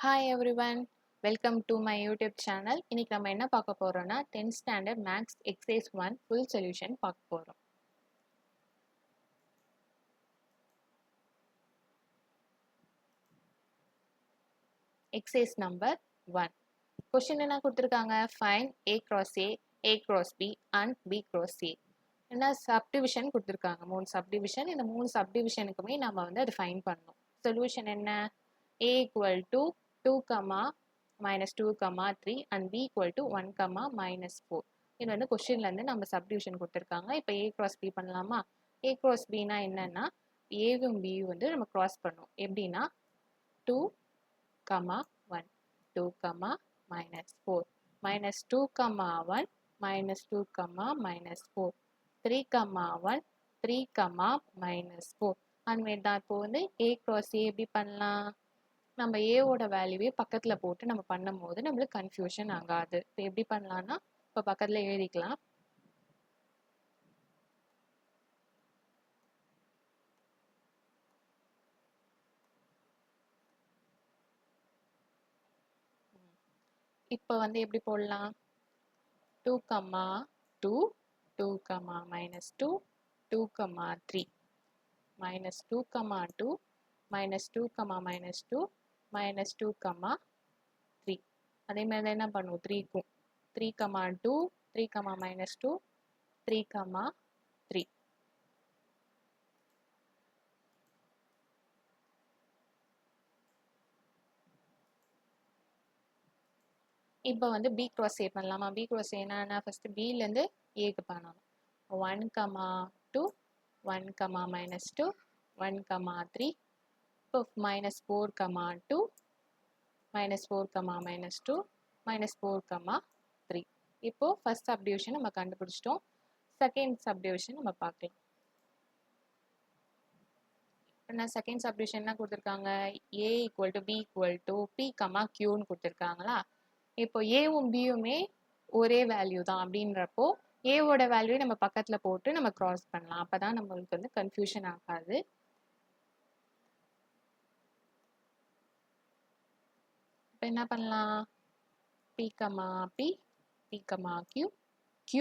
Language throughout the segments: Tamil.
Hi everyone, welcome to my YouTube channel. இன்னைக்கு நம்ம என்ன பார்க்க போறோம்னா 10th standard maths exercise 1 full solution பார்க்க போறோம். Exercise number 1. Question என்ன கொடுத்திருக்காங்க? Find A cross A cross B and B cross A. என்ன subdivision கொடுத்திருக்காங்க? மூணு subdivision. இந்த மூணு subdivisionக்குமே நாம வந்து அதை find பண்ணணும். Solution என்ன? A equal to 2, minus 2, 3 and B equal to 1, minus 4. இது வந்து கொஸ்டின்ல இருந்து நம்ம சப்டிவிஷன் கொடுத்துருக்காங்க. இப்போ A cross B பண்ணலாமா? A cross B னா என்னன்னா ஏவும் B வந்து நம்ம cross பண்ணும். எப்படின்னா 2, 1, 2, minus 4, minus 2, 1, minus 2, minus 4, 3, 1, 3, minus 4. அந்த மாதிரி தான் இப்போ வந்து A cross A எப்படி பண்ணலாம்? நம்ம ஏவோட வேல்யூவே பக்கத்துல போட்டு நம்ம பண்ணும் போது நம்மளுக்கு கன்ஃபியூஷன் ஆகாது. இப்போ எப்படி பண்ணலாம்னா இப்போ பக்கத்துல எழுதிக்கலாம். இப்போ வந்து எப்படி போடலாம்? 2, 2, 2, minus 2, 2, 3, minus 2, 2, minus 2, minus 2, minus 2, 3. அதே மாதிரி தான் என்ன பண்ணுவோம் 3க்கும் 3, 2, 3, minus 2, 3, 3. இப்போ வந்து B cross A பண்ணலாமா? B cross A என்னன்னா ஃபர்ஸ்ட் Bல இருந்து Aக்கு பண்ணணும். 1, 2, 1, minus 2, 1, 3. இப்போ minus 4, 2, minus 4, minus 2, minus 4, 3. இப்போ ஃபர்ஸ்ட் சப்டிவிஷன் நம்ம கண்டுபிடிச்சிட்டோம். செகண்ட் சப்டிவிஷன் நம்ம பார்க்கலாம். என்ன செகண்ட் சப்டிவிஷன் என்ன கொடுத்துருக்காங்க? A equal to B equal to P, Qன்னு கொடுத்துருக்காங்களா? இப்போ ஏவும் பியுமே ஒரே வேல்யூ தான் அப்படின்றப்போ ஏவோட வேல்யூ நம்ம பக்கத்துல போட்டு நம்ம கிராஸ் பண்ணலாம். அப்பதான் நம்மளுக்கு வந்து கன்ஃபியூஷன் ஆகாது. இப்போ என்ன பண்ணலாம்? P, P, P, Q, Q,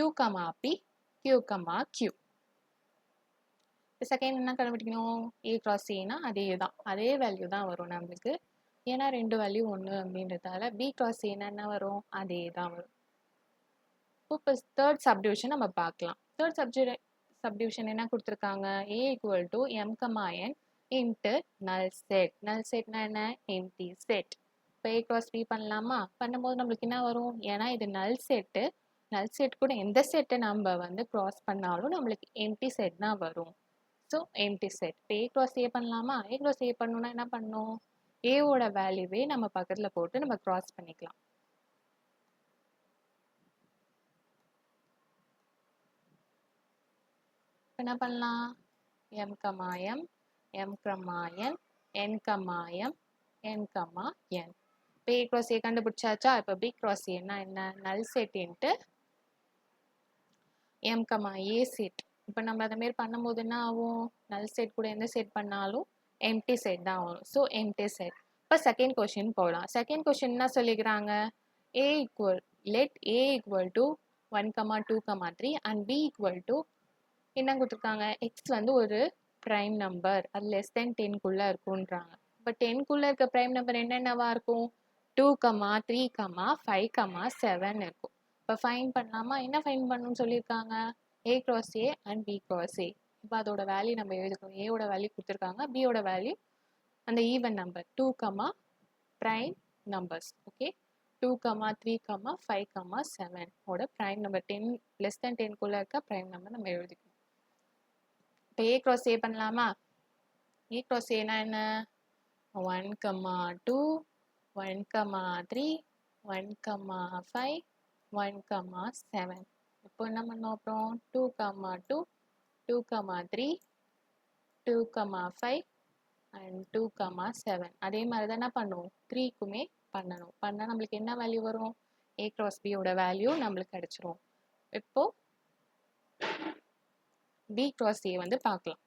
P, Q, Q. Second என்ன கண்டுபிடிக்கணும்? A cross A னா அதே வேல்யூ தான் வரும் நம்மளுக்கு. ஏன்னா ரெண்டு வேல்யூ ஒன்று அப்படின்றதால B cross A னா என்ன வரும்? அதே தான் வரும். இப்போ தேர்ட் சப்டிவிஷன் நம்ம பார்க்கலாம். தேர்ட் சப்டிவிஷன் என்ன கொடுத்துருக்காங்க? A equal to M, N into null set. null setனா என்ன? empty set. இப்போ A cross B பண்ணலாமா? பண்ணும்போது நம்மளுக்கு என்ன வரும்? ஏன்னா இது null set. null set கூட எந்த செட்டை நம்ம வந்து cross பண்ணாலும் நம்மளுக்கு empty set தான் வரும். So empty set. இப்போ A cross A பண்ணலாமா? A cross A பண்ணணும்னா என்ன பண்ணணும்? A ஓட வேல்யூவே நம்ம பக்கத்தில் போட்டு நம்ம cross பண்ணிக்கலாம். என்ன பண்ணலாம்? M, M, M, N, N, M, N, N. இப்போ A cross A கண்டுபிடிச்சாச்சா? இப்போ B cross A என்ன? null set into M, A set. இப்போ நம்ம அதை மாரி பண்ணும்போது என்ன ஆகும்? null set கூட எந்த செட் பண்ணாலும் empty set தான் வரும். So empty set. இப்போ செகண்ட் கொஸ்டின் போகலாம். செகண்ட் கொஸ்டின் என்ன சொல்லிக்கிறாங்க? let A equal to 1, 2, 3 and B equal to என்ன கொடுத்துருக்காங்க? எக்ஸ் வந்து ஒரு ப்ரைம் நம்பர், அது லெஸ் தென் 10குள்ளே இருக்குன்றாங்க. இப்போ 10குள்ளே இருக்க ப்ரைம் நம்பர் என்னென்னவா இருக்கும்? 2, 3, 5, 7 இருக்கும். இப்போ ஃபைன் பண்ணலாமா? என்ன ஃபைன் பண்ணணும்னு சொல்லியிருக்காங்க? A cross A and B cross A. இப்போ அதோட வேல்யூ நம்ம எழுதிக்கணும். ஏவோட வேல்யூ கொடுத்துருக்காங்க, பியோட வேல்யூ அந்த even number 2, prime numbers. Okay, 2, 3, 5, 7 ஓட ப்ரைம் நம்பர் 10 லெஸ் தென் 10குள்ளே இருக்க ப்ரைம் நம்பர் நம்ம எழுதிக்கணும். இப்போ A cross A பண்ணலாமா? A cross A னா என்ன? 1, 2, 1, 3, 1, 5, 1, 7. இப்போ என்ன பண்ணோம்? அப்புறம் 2, 2, 2, 3, 2, 5 and 2, 7. அதே மாதிரி தான் என்ன பண்ணுவோம்? 3க்குமே பண்ணணும். பண்ணால் நம்மளுக்கு என்ன வேல்யூ வரும்? A cross B ஓட வேல்யூ நம்மளுக்கு கிடைச்சிரும். இப்போ B cross A வந்து பார்க்கலாம்.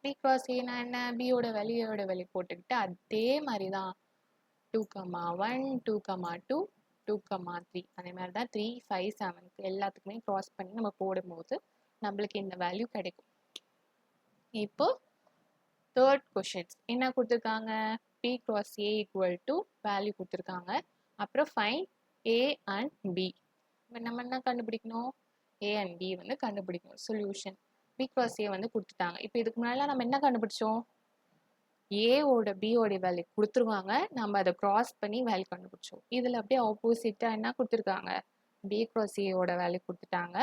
B cross A னா என்ன? B ஓட வேல்யூ போட்டுக்கிட்டு அதே மாதிரி தான் 2,1 2,2 2,3 அதே மாதிரி தான் 3 5 7 எல்லாத்துக்குமே க்ராஸ் பண்ணி நம்ம போடும்போது நம்மளுக்கு இந்த வேல்யூ கிடைக்கும். இப்போ தேர்ட் கொஷின்ஸ் என்ன கொடுத்துருக்காங்க, P cross A equal to value கொடுத்துருக்காங்க. அப்புறம் ஃபைண்ட் A and B. நம்ம என்ன கண்டுபிடிக்கணும், A and B வந்து கண்டுபிடிக்கணும். சொல்யூஷன் P cross A வந்து கொடுத்துட்டாங்க. இப்போ இதுக்கு முன்னாடி நம்ம என்ன கண்டுபிடிச்சோம், ஏவோட பியோட வேல்யூ கொடுத்துருவாங்க, நம்ம அதை கிராஸ் பண்ணி வேல்யூ கண்டுபிடிச்சோம். இதில் அப்படியே ஆப்போசிட்டாக என்ன கொடுத்துருக்காங்க, B cross ஏவோட வேல்யூ கொடுத்துட்டாங்க,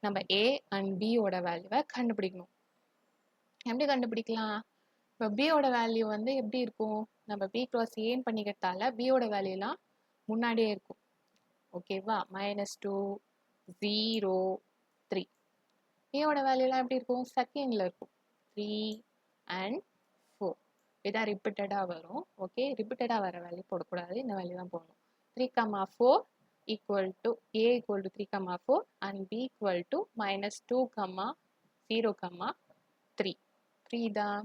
நம்ம A and பியோட வேல்யூவை கண்டுபிடிக்கணும். எப்படி கண்டுபிடிக்கலாம், இப்போ பியோட வேல்யூ வந்து எப்படி இருக்கும், நம்ம B cross ஏன்னு பண்ணிக்கிறதால பியோட வேல்யூலாம் முன்னாடியே இருக்கும். ஓகேவா, -2 0 3. ஏவோட வேல்யூலாம் எப்படி இருக்கும், செகண்டில் இருக்கும், 3 and 4. இதான் ரிப்பீட்டடாக வரும். ஓகே, ரிப்பீட்டடாக வர வேல்யூ போடக்கூடாது, இந்த வேல்யூ தான் போடணும். 3,4 equal to A equal to 3,4 and B equal to -2, 0, 3. 3 தான்.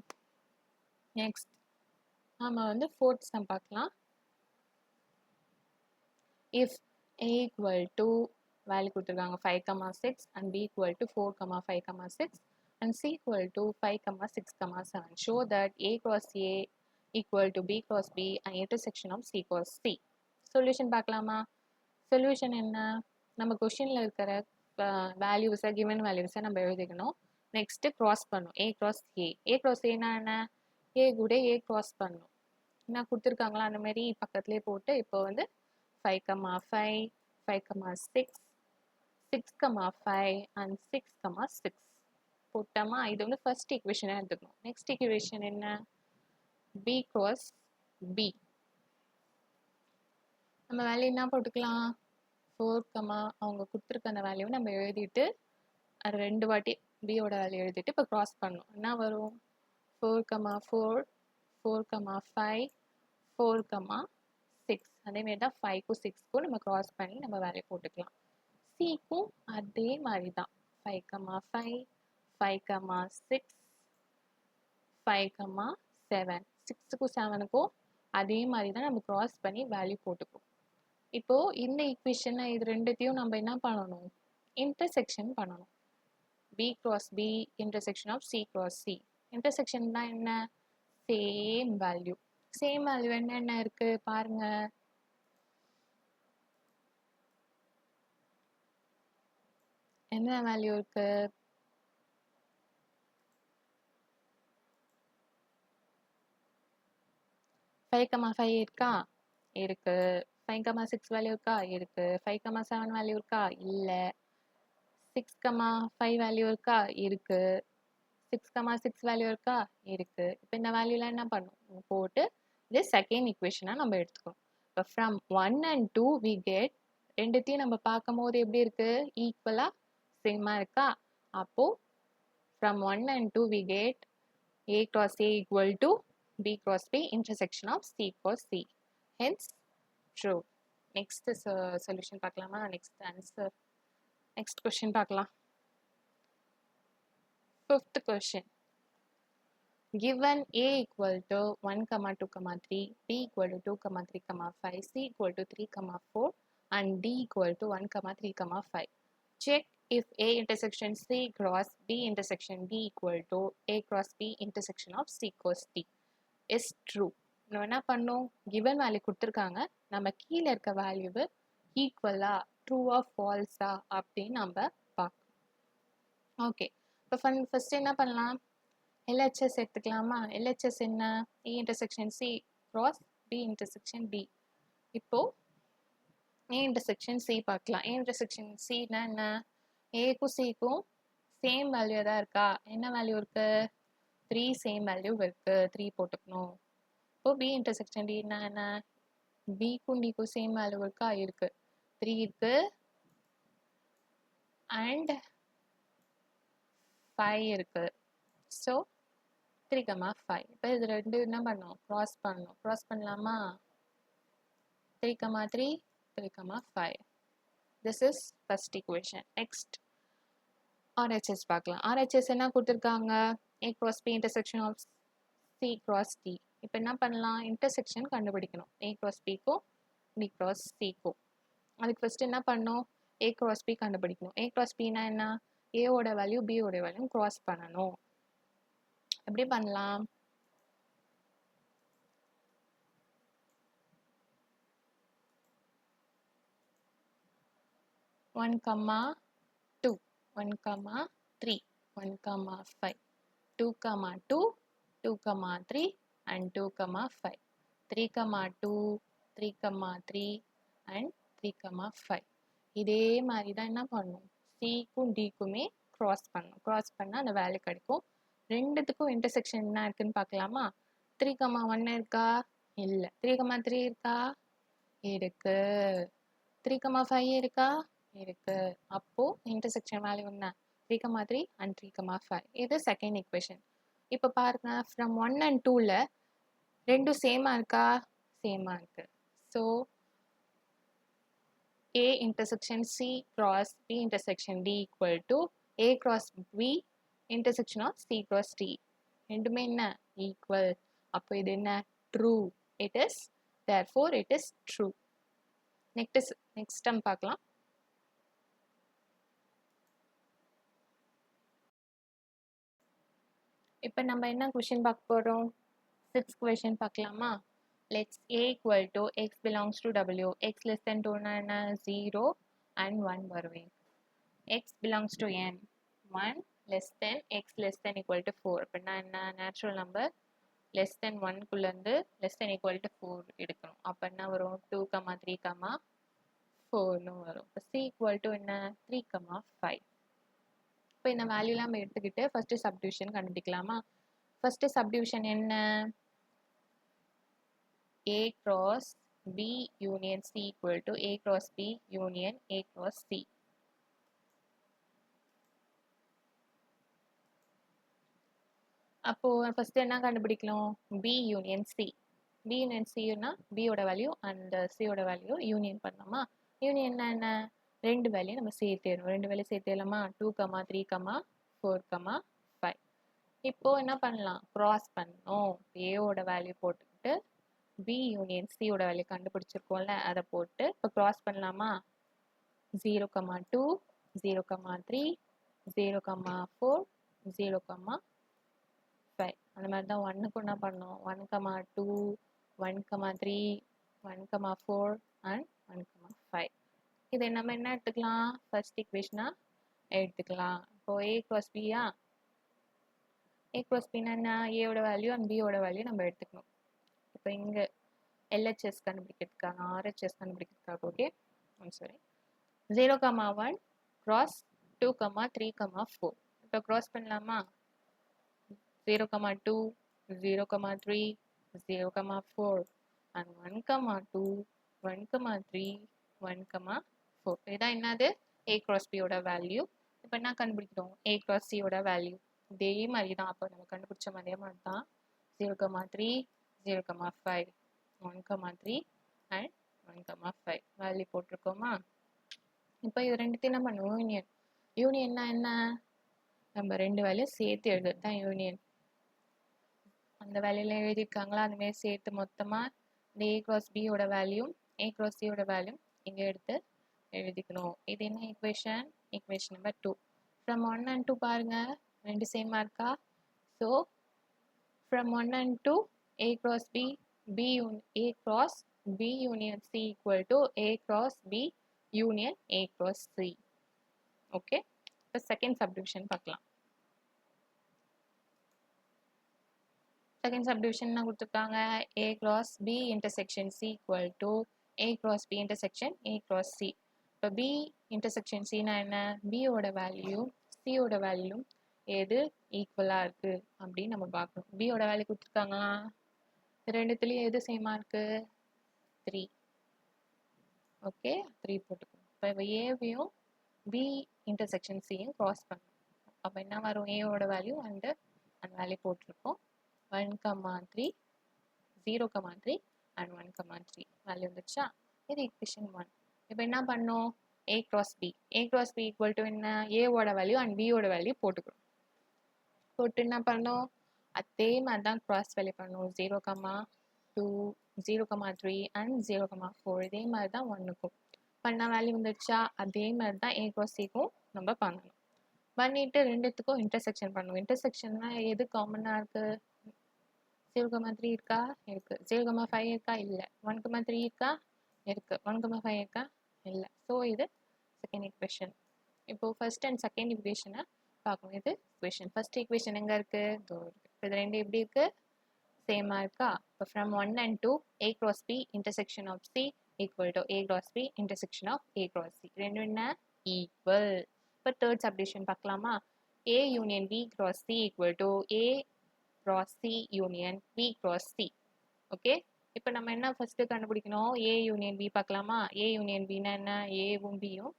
நெக்ஸ்ட் நம்ம வந்து ஃபோர்த் சம் பார்க்கலாம். If A equal to value கொடுத்துருக்காங்க 5,6 and B equal to 4, 5,6 and C equal to 5, 6, 7. Show that A cross A equal to B cross B and intersection of C cross C. Solution பார்க்கலாமா. சொல்யூஷன் என்ன, நம்ம கொஷினில் இருக்கிற வேல்யூஸை கிவன் வேல்யூஸை நம்ம எழுதிக்கணும். நெக்ஸ்ட்டு க்ராஸ் பண்ணணும், A cross A. A cross Aனா என்ன, A கூட A க்ராஸ் பண்ணணும். என்ன கொடுத்துருக்காங்களா அந்த மாதிரி பக்கத்துலேயே போட்டு இப்போ வந்து 5, 5, 5, 6, 6, 5 and 6, 6 போட்டோமா. இது வந்து ஃபர்ஸ்ட் ஈக்குவேஷனாக எடுத்துக்கணும். நெக்ஸ்ட் ஈக்குவேஷன் என்ன, B cross B. நம்ம வேல்யூ என்ன போட்டுக்கலாம், 4, அவங்க கொடுத்துருக்க அந்த வேல்யூவை நம்ம எழுதிட்டு அது 2 வாட்டி பியோட வேல்யூ எழுதிட்டு இப்போ க்ராஸ் பண்ணணும். என்ன வரும், 4, 4, 4, 5, 4, 6. அதேமாரி தான் 5க்கும் 6க்கும் நம்ம க்ராஸ் பண்ணி நம்ம வேல்யூ போட்டுக்கலாம். சிக்கும் அதே மாதிரி தான் 5, 5, 5, 6, 5, 7. 6க்கும் 7க்கும் அதே மாதிரி தான் நம்ம க்ராஸ் பண்ணி வேல்யூ போட்டுக்குவோம். இப்போ இந்த ஈக்குவேஷனை இது ரெண்டுத்தையும் நம்ம என்ன பண்ணணும், இன்டர்செக்ஷன் பண்ணணும். B cross B intersection of C cross C. Intersection தான் என்ன, சேம் வேல்யூ. சேம் வேல்யூ என்னென்ன இருக்கு பாருங்க, என்ன வேல்யூ இருக்கு, 5, 5 இருக்கா, இருக்கு. 5, 6 வேல்யூ இருக்கா, இருக்கு. 5, 7 வேல்யூ இருக்கா, இல்லை. 6, 5 வேல்யூ இருக்கா, இருக்கு. 6, 6 வேல்யூ இருக்கா, இருக்கு. இப்போ இந்த வேல்யூலாம் என்ன பண்ணும் போட்டு இது செகண்ட் ஈக்குவேஷனாக நம்ம எடுத்துக்கணும். இப்போ ஃப்ரம் 1 and 2 we get, ரெண்டுத்தையும் நம்ம பார்க்கும் போது எப்படி இருக்கு, ஈக்குவலாக சேமாக இருக்கா. அப்போது from 1 and 2 we get A cross A equal to B cross B intersection of C cross C. Hence true. Next solution பார்க்கலாமா, next answer, next question பார்க்கலாம். Fifth question. Given A equal to 1, 2, 3, B equal to 2, 3, 5, C equal to 3, 4 and D equal to 1, 3, 5. Check if A intersection C cross B intersection D equal to A cross B intersection of C cross D is true. நம்ம என்ன பண்ணோம், given வேல்யூ கொடுத்துருக்காங்க, நம்ம கீழே இருக்க வேல்யூவு ஈக்குவலா ட்ரூவா ஃபால்ஸா அப்படின்னு நம்ம பார்க்கணும். ஓகே, இப்போ ஃபர்ஸ்ட் என்ன பண்ணலாம், LHS எடுத்துக்கலாமா. LHS என்ன, A intersection C cross B intersection D. இப்போ A intersection C பார்க்கலாம். A intersection Cனா என்ன, Aக்கும் Cக்கும் சேம் வேல்யூ தான் இருக்கா, என்ன வேல்யூ இருக்கு, 3 சேம் வேல்யூ இருக்கு, 3 போட்டுக்கணும். இப்போ B intersection D என்ன, Bக்கும் Dக்கும் சேம் வேல்யூ இருக்கா, இருக்கு, 3 இருக்கு and 5 இருக்கு. ஸோ 3, 5. இப்போ இது ரெண்டு என்ன பண்ணணும், க்ராஸ் பண்ணணும். க்ராஸ் பண்ணலாமா, 3, 3, 3, 5. This is first equation. Next RHS பார்க்கலாம். RHS என்ன கொடுத்துருக்காங்க, A cross B intersection of C cross D. இப்போ என்ன பண்ணலாம், இன்டர்செக்ஷன் கண்டுபிடிக்கணும் A cross Bக்கும் B cross Cக்கும். அதுக்கு ஃபர்ஸ்ட் என்ன பண்ணணும், A cross B கண்டுபிடிக்கணும். A cross Bனா என்ன, A ஓட வேல்யூ B ஓட வேல்யூ cross பண்ணணும். எப்படி பண்ணலாம், one comma 2, 1 comma 3, 1 comma 5, 2 comma 2, 2 comma 3 and 2 comma 5, 3 comma 2, 3 comma 3 and 3 கம்மா 5. இதே மாதிரி தான் என்ன பண்ணணும், சிக்கும் டிக்குமே கிராஸ் பண்ணணும். கிராஸ் பண்ணால் அந்த வேல்யூ கிடைக்கும். ரெண்டுத்துக்கும் இன்டர்செக்ஷன் என்ன இருக்குன்னு பார்க்கலாமா. 3 கம்மா 1 இருக்கா, இல்லை. 3 கம்மா 3 இருக்கா, இருக்கு. 3 கம்மா 5 இருக்கா, இருக்கு. அப்போ இன்டர்செக்ஷன் வேல்யூ என்ன, 3 கம்மா 3 and 3 கம்மா 5. இது செகண்ட் ஈக்குவேஷன். இப்போ பாருங்க, ஃப்ரம் 1 and 2ல ரெண்டும் சேமா இருக்கா, சேமா இருக்கு. So A intersection C cross B intersection D equal to A cross B intersection of C cross D. ரெண்டுமே என்ன, ஈக்குவல். அப்போ இது என்ன, true. It is, therefore it is true. Next டம் பார்க்கலாம். இப்போ நம்ம என்ன கொஷின் பார்க்க போகிறோம், 6th கொஷின் பார்க்கலாமா. Let's A equal to X belongs to W. X less than 2 னா என்ன, 0 and 1 வருவேன். X belongs to N, 1 less than X less than equal to 4. அப்படின்னா என்ன, நேச்சுரல் நம்பர் லெஸ் தென் 1குள்ளேருந்து லெஸ் தென் ஈக்குவல் டு 4 எடுக்கணும். அப்போ என்ன வரும், 2, 3, 4ன்னு வரும். இப்போ C equal to என்ன, 3, 5. இப்போ இந்த வேல்யூலாம் நம்ம எடுத்துக்கிட்டு ஃபர்ஸ்ட் சப்டிவிஷன் கண்டுபிடிக்கலாமா. ஃபர்ஸ்ட் சப்டிவிஷன் என்ன, A cross B union C equal to A cross B union A cross C. அப்போ ஃபர்ஸ்ட் என்ன கண்டுபிடிக்கலாம், B union C. B union C னா B ஓட வேல்யூ அண்ட் C ஓட வேல்யூ யூனியன் பண்ணலாமா. யூனியன்னா என்ன, ரெண்டு வேல்யூ நம்ம சேர்த்துடணும். ரெண்டு வேல்யூ சேர்த்துடலாமா, 2, 3, 4, 5. இப்போ என்ன பண்ணலாம், கிராஸ் பண்ணணும். A ஓட வேல்யூ போட்டுக்கிட்டு B யூனியன் C ஓட வேல்யூ கண்டுபிடிச்சிருக்கோம்ல, அதை போட்டு இப்போ கிராஸ் பண்ணலாமா. 0, 2, 0, 3, 0, 4, 0, 5. அந்த மாதிரி தான் 1க்கு என்ன பண்ணோம், 1, 2, 1, 3, 1, 4 and 1, 5. இதை நம்ம என்ன எடுத்துக்கலாம், ஃபர்ஸ்ட் ஈக்குவேஷனா எடுத்துக்கலாம். இப்போ A cross B யா, A cross B என்ன, A ஓட வேல்யூ அண்ட் B ஓட வேல்யூ நம்ம எடுத்துக்கணும். இப்போ இங்கே LHS கண்டுபிடிக்கிறதுக்காக, RHS கண்டுபிடிக்கிறதுக்காக, ஓகே சாரி, 0, 1 cross 2, 3, 4. இப்போ cross பண்ணலாமா. 0, 2, 0, 3, 0, 4 and 1, 2, 1, 3, 1, 4. இதான் என்னது, A cross B ஓட வேல்யூ. இப்போ என்ன கண்டுபிடிக்கிறோம், A cross C ஓட வேல்யூ. இதே மாதிரி தான், அப்போ நம்ம கண்டுபிடிச்ச அதே மாதிரி தான். 0, 3, 0, 5, 1, 3 and 1, 5 வேல்யூ போட்டிருக்கோமா. இப்போ இது ரெண்டுத்தையும் நம்ம யூனியன். யூனியன்னா என்ன, நம்ம ரெண்டு வேல்யூ சேர்த்து எழுதுறது தான் யூனியன். அந்த வேல்யூல எழுதியிருக்காங்களா, அதுமாரி சேர்த்து மொத்தமாக இந்த A cross B ஓட வேல்யூ A cross C ஓட வேல்யூ இங்கே எடுத்து எழுதிக்கணும். இது என்ன equation, equation number 2. From 1 and 2 பாருங்க, ரெண்டு சேமாக இருக்கா. So from 1 and 2 A cross B, A cross B union C equal to A cross B union A cross C. Okay, இப்போ செகண்ட் சப்டிவிஷன் பார்க்கலாம். செகண்ட் சப்டிவிஷன் என்ன கொடுத்துருக்காங்க, A cross B intersection C equal to A cross B intersection A cross C. இப்போ B intersection C னா என்ன, B ஓட வேல்யூ C ஓட வேல்யூ எது ஈக்குவலாக இருக்குது அப்படின்னு நம்ம பார்க்கணும். B ஓட வேல்யூ கொடுத்துருக்காங்களா, ரெண்டுத்துலேயும் எது சேமாக இருக்குது, 3. ஓகே, 3 போட்டுக்கணும். இப்போ ஏவையும் B intersection Cயும் கிராஸ் பண்ணணும். அப்போ என்ன வரும், A ஓட வேல்யூ அண்டு அந்த வேல்யூ போட்டிருக்கோம். 1, 3, 0, 3 and 1, 3 வேல்யூ வந்துச்சா. இது ஈக்குவேஷன் 1. இப்போ என்ன பண்ணோம், A cross B. A cross B equal to என்ன, A ஓட வேல்யூ அண்ட் B ஓட வேல்யூ போட்டுக்கிறோம். போட்டு என்ன பண்ணோம், அதே மாதிரி தான் கிராஸ் வேல்யூ பண்ணணும் 0,2 0,3 அண்ட் 0,4 இதே மாதிரி தான் ஒன்றுக்கும் பண்ண வேல்யூ வந்துடுச்சா அதே மாதிரி தான் ஏ கிராஸ் சிக்கும் நம்ம பண்ணணும் பண்ணிட்டு ரெண்டுத்துக்கும் இன்டர்செக்ஷன் பண்ணணும் இன்டர்செக்ஷன்னா எது காமனாக இருக்குது 0,3 இருக்கா இருக்கு 0,5 இருக்கா இல்லை 1,3 இருக்கா இருக்கு 1,5 இருக்கா இல்லை ஸோ இது செகண்ட் ஈக்குவேஷன் இப்போ ஃபர்ஸ்ட் அண்ட் செகண்ட் ஈக்குவேஷனை பார்க்கணும் இது ஈக்குவேஷன் ஃபர்ஸ்ட் ஈக்குவேஷன் எங்கே இருக்குது இதோ இருக்கு இது ரெண்டு எப்படி இருக்கு சேமாக இருக்கா இப்போ from 1 and 2 A cross B intersection of C equal to A cross B intersection of A cross C ரெண்டு என்ன ஈக்குவல் இப்போ தேர்ட் சப்டிவிஷன் பார்க்கலாமா A union B cross C equal to A cross C union B cross C okay இப்போ நம்ம என்ன ஃபர்ஸ்ட்டு கண்டுபிடிக்கணும் A union B பார்க்கலாமா A union Bனா என்ன ஏவும் பியும்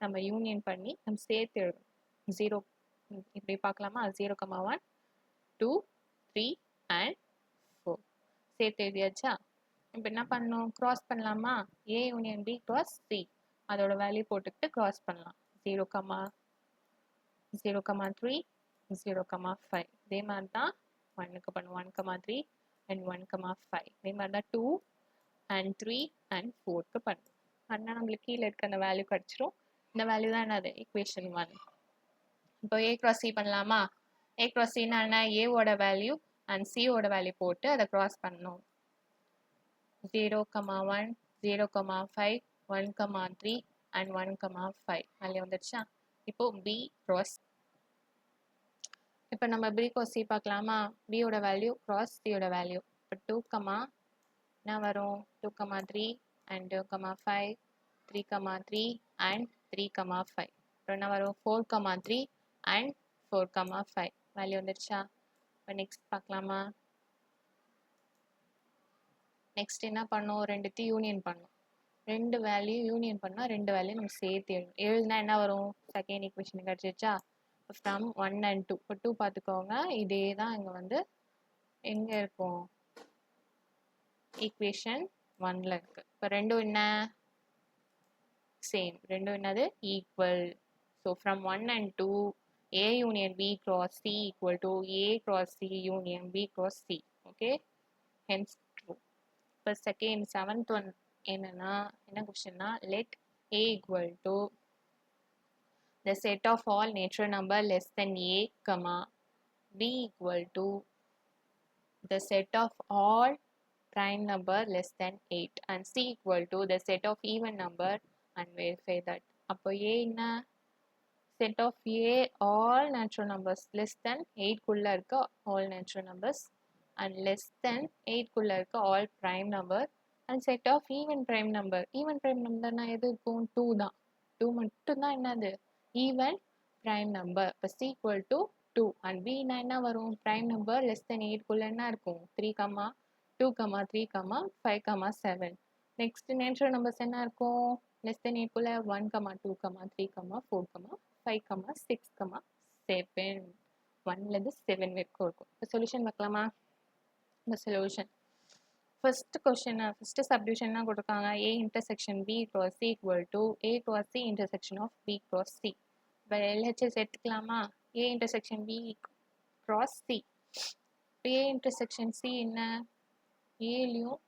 நம்ம யூனியன் பண்ணி நம்ம சேர்த்து எழுதணும் 0 இப்படி பார்க்கலாமா 0,1 2 3 and 4 சேர்த்து எழுதியாச்சா இப்போ என்ன பண்ணணும் கிராஸ் பண்ணலாமா A union B cross C அதோட வேல்யூ போட்டுக்கிட்டு கிராஸ் பண்ணலாம் 0,3 0,5 இதே மாதிரி தான் 1க்கு பண்ணும் 1,3 and 1,5 இதே மாதிரி தான் 2 and 3 and 4க்கு பண்ணும் ஆனால் நம்மளுக்கு கீழே இருக்க அந்த வேல்யூ கிடச்சிரும் இந்த வேல்யூ தான் என்னது ஈக்குவேஷன் 1 இப்போ A cross C பண்ணலாமா A cross Cனா என்ன ஏவோட வேல்யூ அண்ட் சியோட வேல்யூ போட்டு அதை கிராஸ் பண்ணணும் 0,1 0,5 1,3 and 1,5 வேல்யூ வந்துடுச்சா இப்போ B cross இப்போ நம்ம B cross C பார்க்கலாமா B யோட வேல்யூ cross C யோட வேல்யூ இப்போ 2, என்ன வரும் 2,3 and 2,5 3,3 and 3,5 அப்புறம் என்ன வரும் 4,3 and 4,5 வேல்யூ வந்துடுச்சா இப்போ நெக்ஸ்ட் பார்க்கலாமா நெக்ஸ்ட் என்ன பண்ணோம் ரெண்டுத்தையும் யூனியன் பண்ணோம் ரெண்டு வேல்யூ யூனியன் பண்ணால் ரெண்டு வேல்யூ நம்ம சேர்த்து எழுதுனா என்ன வரும் செகண்ட் ஈக்குவேஷன் கிடச்சிச்சா ஃப்ரம் 1 and 2 இப்போ 2 பார்த்துக்கோங்க இதே தான் இங்கே வந்து எங்கே இருக்கும் ஈக்குவேஷன் 1ல இருக்கு இப்போ ரெண்டும் என்ன சேம் ரெண்டும் என்னது equal so from 1 and 2 A union B cross C equal to A cross C union B cross C okay hence true இப்போ செகண்ட் செவன்த் ஒன் என்னன்னா என்ன கொஸ்டின்னா let A equal to the set of all natural number less than A comma B equal to the set of all prime number less than 8 and C equal to the set of even number and verify that அப்போ A என்ன set of A all natural numbers less than 8 குள்ள இருக்க all natural numbers and less than 8 குள்ள இருக்க all prime number and set of even prime number னா எது இருக்கும் 2 தான் 2 மட்டும் தான் என்னது even prime number இப்போ C equal to 2 and B னா என்ன வரும் prime number less than 8 குள்ள என்ன இருக்கும் 3, 2, 3, 5, 7 next natural numbers என்ன இருக்கும் less than 8 குள்ள 1, 2, 3, 4, 5, 6, 7 1லேருந்து 7 வரைக்கும் இருக்கும் இப்போ சொல்யூஷன் பார்க்கலாமா இந்த solution first question first subdivision தான் கொடுத்துருக்காங்க A intersection B cross C equal to A cross C intersection of B cross C இப்போ LHS எடுத்துக்கலாமா A intersection B cross C A intersection C என்ன ஏலையும்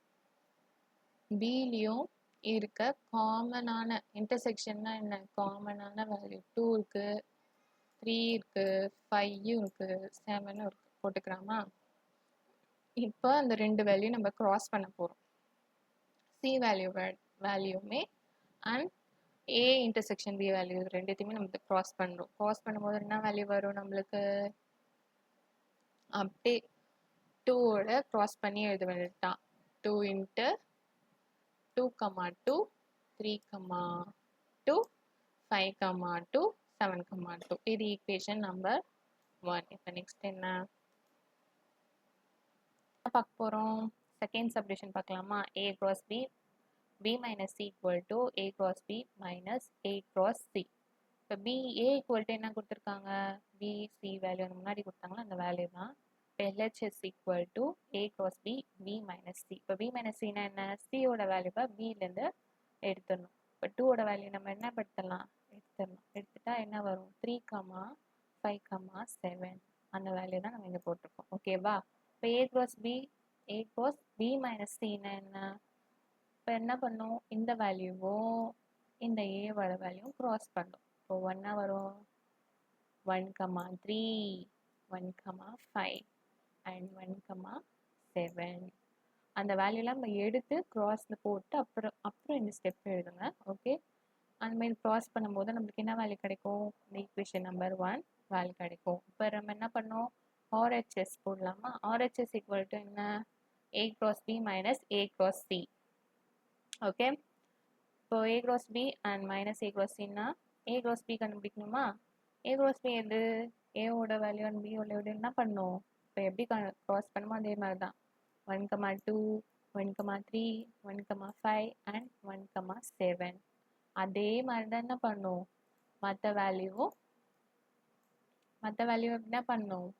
பிலையும் இருக்க காமனான இன்டர்செக்ஷன்னா என்ன காமனான வேல்யூ 2 இருக்கு 3 இருக்கு 5 இருக்கு 7 இருக்கு போட்டுக்கலாமா இப்போ அந்த ரெண்டு வேல்யூ நம்ம கிராஸ் பண்ண போறோம் C வேல்யூமே and A intersection B value ரெண்டுத்தையுமே நம்ம கிராஸ் பண்றோம் கிராஸ் பண்ணும்போது என்ன வேல்யூ வரும் நம்மளுக்கு அப்படியே 2ஓட கிராஸ் பண்ணி எழுத வேண்டியதுதான் 2 into 2, 2 3, 2 5, 2 7, 2 இது ஈக்குவேஷன் நம்பர் 1 இப்போ நெக்ஸ்ட் என்ன பார்க்க போறோம் செகண்ட் சப்டிவிஷன் பார்க்கலாமா A cross B B minus C equal to A cross B minus A cross C இப்போ B A equal to என்ன கொடுத்துருக்காங்க B C வேல்யூ முன்னாடி கொடுத்தாங்களா அந்த வேல்யூ தான் LHS equal to A cross B B minus C இப்போ B minus C னா என்ன C ஓட வேல்யூவை Bலேருந்து எடுத்துடணும் இப்போ 2ஓட வேல்யூ நம்ம என்ன எடுத்துடலாம் எடுத்துட்டா என்ன வரும் 3, 5, 7 அந்த வேல்யூ தான் நம்ம இங்கே போட்டிருக்கோம். ஓகேவா? இப்போ A cross B minus Cன்னா என்ன? இப்போ என்ன பண்ணும்? இந்த வேல்யூவும் இந்த ஏவோட வேல்யூவும் க்ராஸ் பண்ணும். இப்போ 1 வரும், 1,3, 1,5 அண்ட் 1,7. அந்த வேல்யூலாம் நம்ம எடுத்து க்ராஸில் போட்டு அப்புறம் இந்த ஸ்டெப் எழுதுங்க. ஓகே, அந்த மாதிரி க்ராஸ் பண்ணும்போது நம்மளுக்கு என்ன வேல்யூ கிடைக்கும்? இந்த ஈக்குவேஷன் நம்பர் 1 வேல்யூ கிடைக்கும். இப்போ நம்ம என்ன பண்ணோம்? RHS போடலாமா? RHS ஈக்குவல் டு என்ன? A cross B minus A cross C. Okay, இப்போ A cross B and minus A cross C னா A cross B கண்டுபிடிக்கணுமா? A cross B எது? A ஓட வேல்யூ அண்ட் B ஓட வேல்யூ என்ன பண்ணும்? இப்போ எப்படி க்ராஸ் பண்ணுமோ அதே மாதிரி தான். 1,2, 1,3, 1,5 and 1,7. அதே மாதிரி தான் என்ன பண்ணும்? மற்ற வேல்யூ என்ன பண்ணும்?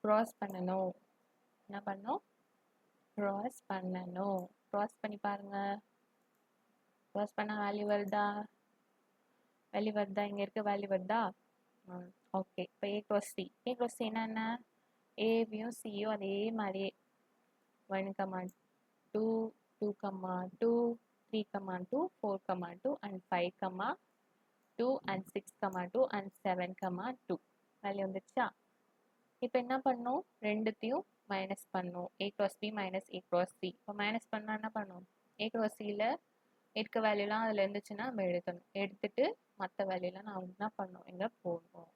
க்ராஸ் பண்ணணும். என்ன பண்ணும்? க்ராஸ் பண்ணணும். க்ராஸ் பண்ணி பாருங்க. க்ராஸ் பண்ண வேல்யூ வருதா? இங்கே இருக்க வேல்யூ வருதா? ஓகே, இப்போ A cross C. A cross C என்ன? ஏபியும் சியும் அதே மாதிரியே 1,2, 2,2, 3,2, 4,2 and 5,2 and 6,2 and 7,2 வேல்யூ வந்துருச்சா? இப்போ என்ன பண்ணும்? ரெண்டுத்தையும் மைனஸ் பண்ணும். A cross B minus A cross C. இப்போ மைனஸ் பண்ணால் என்ன பண்ணும்? A cross Cயில் இருக்க வேல்யூலாம் அதில் இருந்துச்சுன்னா நம்ம எடுத்துட்டு மற்ற வேல்யூலாம் நான் என்ன பண்ணும்? இங்கே போடணும்.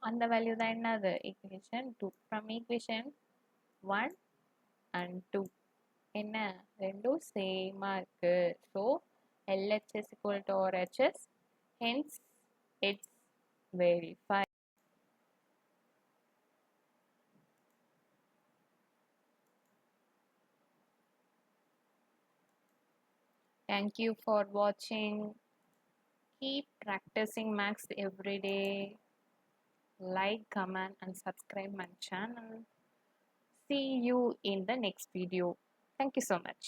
அந்த வேல்யூ தான் என்னது? ஈக்குவேஷன் 2. ஃப்ரம் ஈக்குவேஷன் 1 and 2 என்ன? ரெண்டும் சேமா இருக்கு. So LHS equal to RHS, hence it's verified. Thank you for watching. Keep practicing maths every day. Like, comment and subscribe my channel. See you in the next video. Thank you so much.